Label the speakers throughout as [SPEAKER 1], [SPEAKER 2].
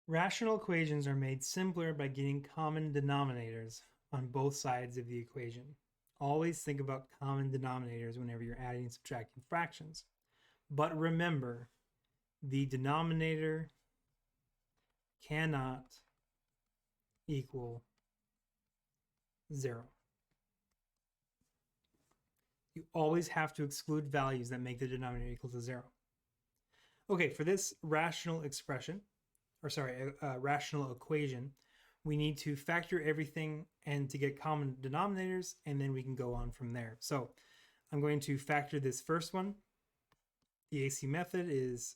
[SPEAKER 1] Rational equations are made simpler by getting common denominators on both sides of the equation. Always think about common denominators whenever you're adding and subtracting fractions. But remember, the denominator cannot equal 0. You always have to exclude values that make the denominator equal to 0. Okay, for this rational expression, rational equation, we need to factor everything and to get common denominators, and then we can go on from there. So I'm going to factor this first one. The AC method is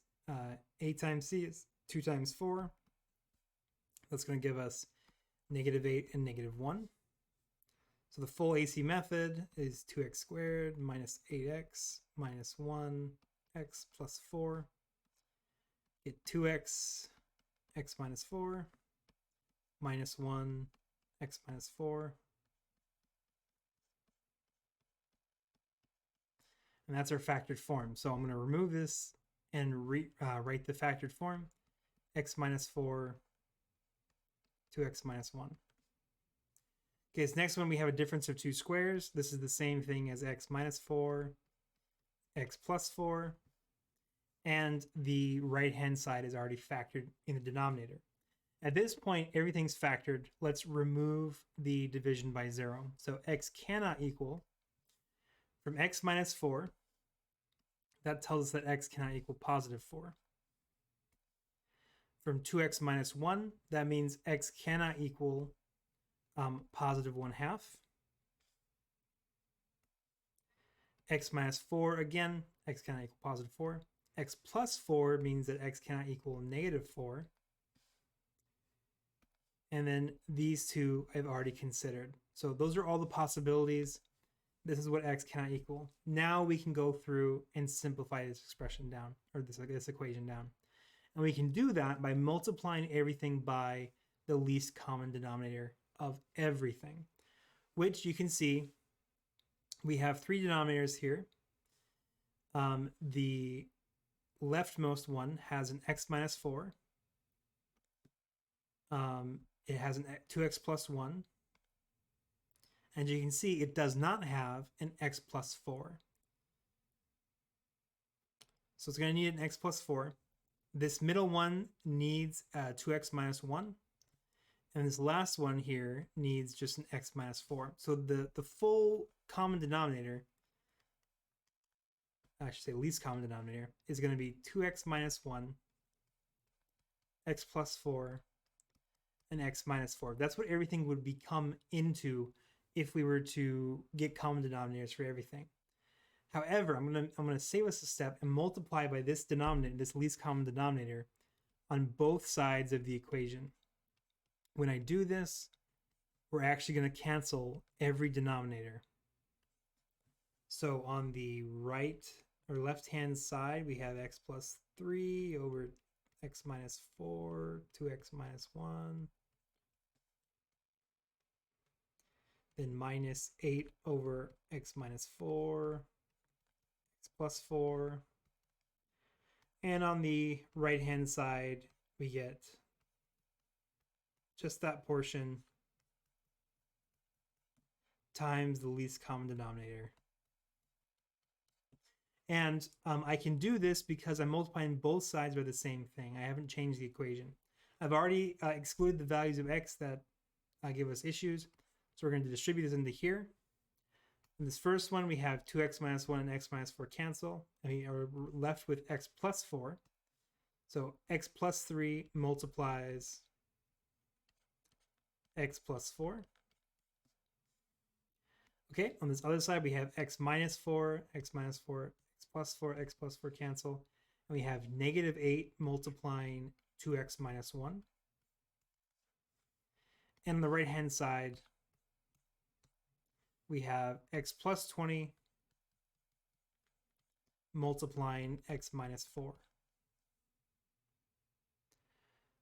[SPEAKER 1] a times c is 2 times 4. That's going to give us -8 and -1. So the full AC method is 2x squared minus 8x minus 1x plus 4. Get 2x, x minus 4, minus 1, x minus 4. And that's our factored form. So I'm going to remove this and write the factored form. X minus 4, 2x minus 1. Okay, this next one we have a difference of 2 squares. This is the same thing as x minus 4, x plus 4. And the right-hand side is already factored in the denominator. At this point, everything's factored. Let's remove the division by 0. So x cannot equal, from x minus 4, that tells us that x cannot equal positive 4. From 2x minus 1, that means x cannot equal positive 1/2. X minus 4, again, x cannot equal positive 4. X plus 4 means that x cannot equal -4. And then these two I've already considered. So those are all the possibilities. This is what x cannot equal. Now we can go through and simplify this expression down, or this equation down. And we can do that by multiplying everything by the least common denominator of everything, which you can see we have 3 denominators here. The leftmost one has an x minus 4. It has an 2x plus 1. And you can see it does not have an x plus 4. So it's going to need an x plus 4. This middle one needs 2x minus 1. And this last one here needs just an x minus 4. So the full common denominator, I should say least common denominator, is going to be 2x minus 1, x plus 4, and x minus 4. That's what everything would become into if we were to get common denominators for everything. However, I'm gonna save us a step and multiply by this denominator, this least common denominator, on both sides of the equation. When I do this, we're actually going to cancel every denominator. So on the right or left-hand side, we have x plus 3 over x minus 4, 2x minus 1. Then minus 8 over x minus 4, x plus 4. And on the right-hand side, we get just that portion times the least common denominator. And I can do this because I'm multiplying both sides by the same thing. I haven't changed the equation. I've already excluded the values of x that give us issues. So we're going to distribute this into here. In this first one, we have 2x minus 1 and x minus 4 cancel. And we are left with x plus 4. So x plus 3 multiplies x plus 4. Okay, on this other side, we have x minus 4, x minus 4, x plus 4, x plus 4 cancel. And we have -8 multiplying 2x minus 1. And on the right-hand side, we have x plus 20 multiplying x minus 4.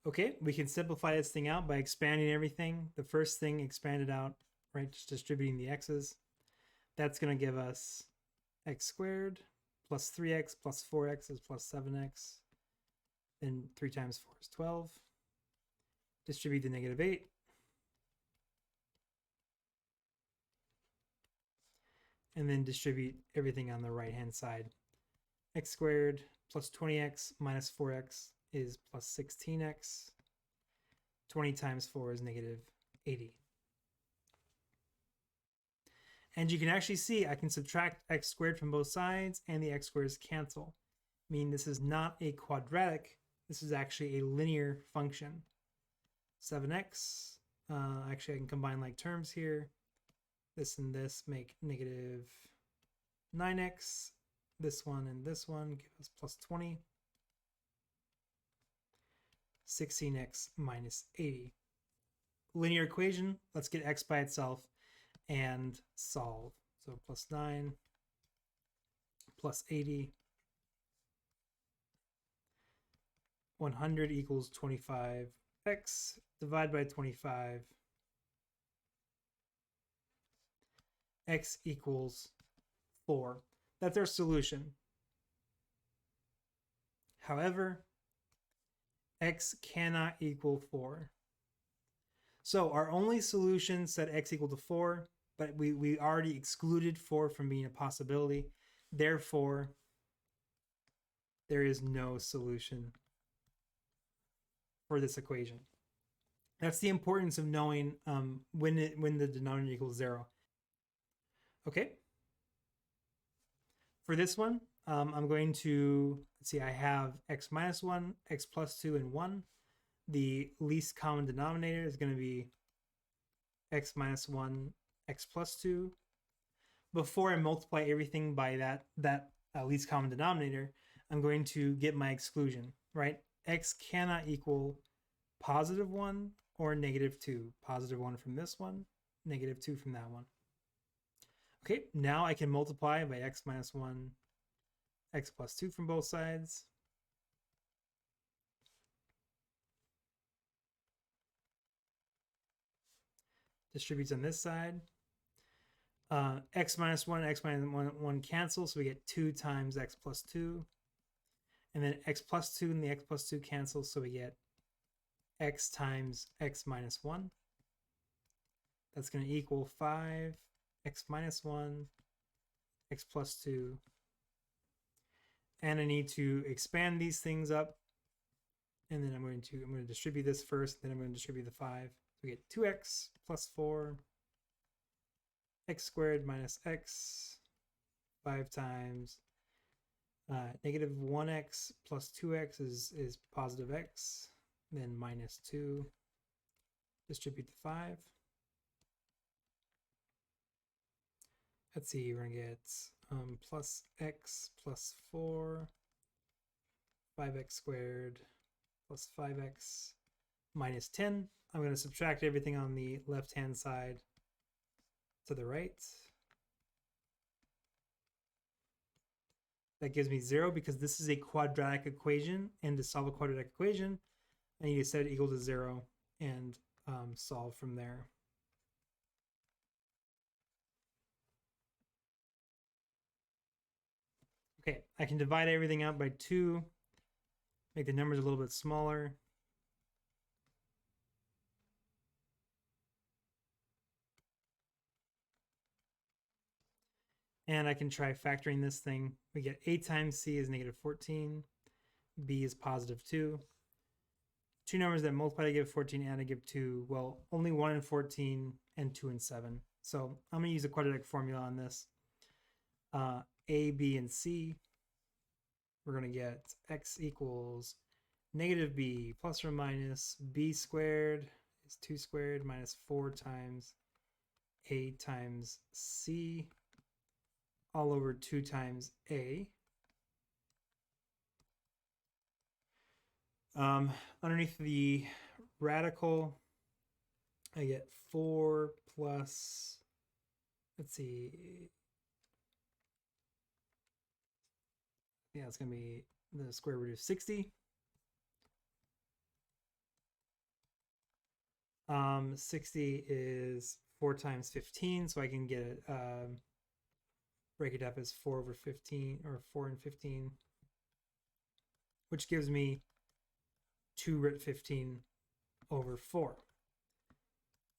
[SPEAKER 1] Okay, we can simplify this thing out by expanding everything. The first thing expanded out, right, just distributing the x's. That's going to give us x squared plus 3x plus 4x is plus 7x. Then 3 times 4 is 12. distribute the negative 8. And then distribute everything on the right-hand side. X squared plus 20x minus 4x is plus 16x. 20 times 4 is negative 80. And you can actually see I can subtract x squared from both sides and the x squares cancel. Meaning this is not a quadratic, this is actually a linear function. 7x, actually I can combine like terms here. This and this make negative 9x. This one and this one give us plus 20. 16x minus 80. Linear equation, let's get x by itself and solve. So plus 9 plus 80. 100 equals 25x. Divide by 25. X equals 4. That's our solution. However, x cannot equal 4. So our only solution said x equal to 4, but we already excluded 4 from being a possibility. Therefore, there is no solution for this equation. That's the importance of knowing when the denominator equals 0. Okay. For this one, I'm going to, let's see, I have x minus 1, x plus 2, and 1. The least common denominator is going to be x minus 1, x plus 2. Before I multiply everything by that least common denominator, I'm going to get my exclusion, right? X cannot equal positive 1 or negative 2. Positive 1 from this one, negative 2 from that one. Okay, now I can multiply by x minus 1, x plus 2 from both sides. Distributes on this side. X minus 1, x minus 1 cancel, so we get 2 times x plus 2. And then x plus 2 and the x plus 2 cancel, so we get x times x minus 1. That's going to equal 5, x minus 1, x plus 2. And I need to expand these things up. And then I'm going to distribute this first, then I'm going to distribute the 5. We get 2x plus 4, x squared minus x, 5 times negative 1x plus 2x is positive x, then minus 2, distribute the 5. Let's see, we're going to get plus x plus 4, 5x squared plus 5x minus 10. I'm going to subtract everything on the left-hand side to the right. That gives me 0 because this is a quadratic equation, and to solve a quadratic equation, I need to set it equal to 0 and solve from there. Okay, I can divide everything out by 2, make the numbers a little bit smaller. And I can try factoring this thing. We get a times c is negative 14, b is positive 2. Two numbers that multiply to give 14 and to give 2, well, only 1 and 14 and 2 and 7. So I'm going to use a quadratic formula on this. A, b, and c. We're going to get x equals negative b plus or minus b squared is 2 squared minus 4 times a times c all over 2 times a. Underneath the radical, I get 4 plus, let's see, yeah, it's going to be the square root of 60. 60 is 4 times 15, so I can get it, break it up as 4 over 15, or 4 and 15, which gives me 2 root 15 over 4.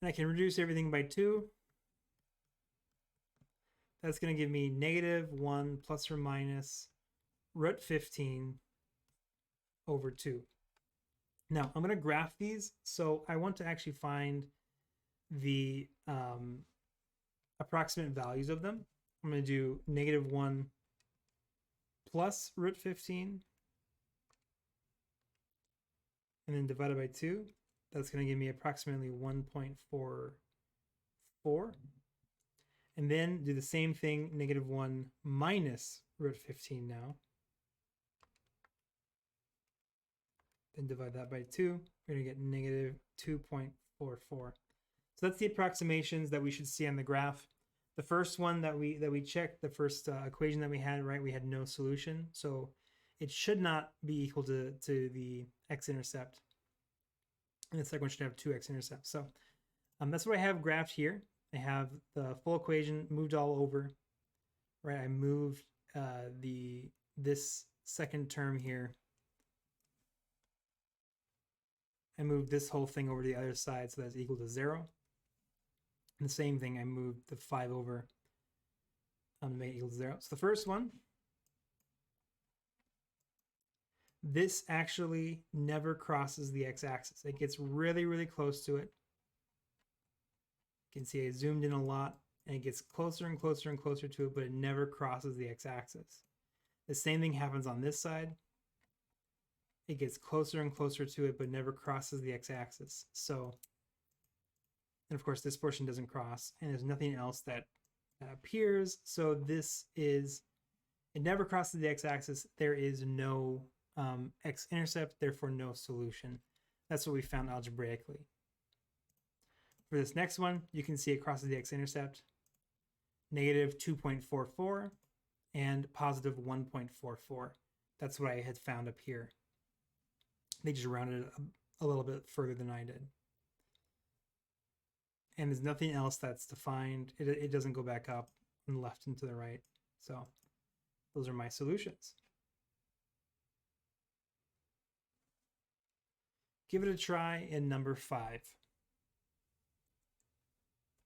[SPEAKER 1] And I can reduce everything by 2. That's going to give me negative 1 plus or minus root 15 over 2. Now, I'm going to graph these. So I want to actually find the approximate values of them. I'm going to do negative 1 plus root 15 and then divided by 2. That's going to give me approximately 1.44. And then do the same thing, negative 1 minus root 15 now. Then divide that by 2. We're going to get negative 2.44. So that's the approximations that we should see on the graph. The first one that we checked, the first equation that we had, right, we had no solution. So it should not be equal to the x-intercept. And the second one should have 2 x-intercepts. So that's what I have graphed here. I have the full equation moved all over, right? I moved this second term here. I moved this whole thing over to the other side, so that's equal to 0. And the same thing, I moved the 5 over to make it equal to 0. So the first one, this actually never crosses the x-axis. It gets really, really close to it. You can see I zoomed in a lot, and it gets closer and closer and closer to it, but it never crosses the x-axis. The same thing happens on this side. It gets closer and closer to it, but never crosses the x-axis. So, and of course, this portion doesn't cross, and there's nothing else that appears. So this is, it never crosses the x-axis. There is no x-intercept, therefore no solution. That's what we found algebraically. For this next one, you can see it crosses the x-intercept, negative 2.44 and positive 1.44. That's what I had found up here. They just rounded it a little bit further than I did. And there's nothing else that's defined. It doesn't go back up from the left and to the right. So those are my solutions. Give it a try in number 5.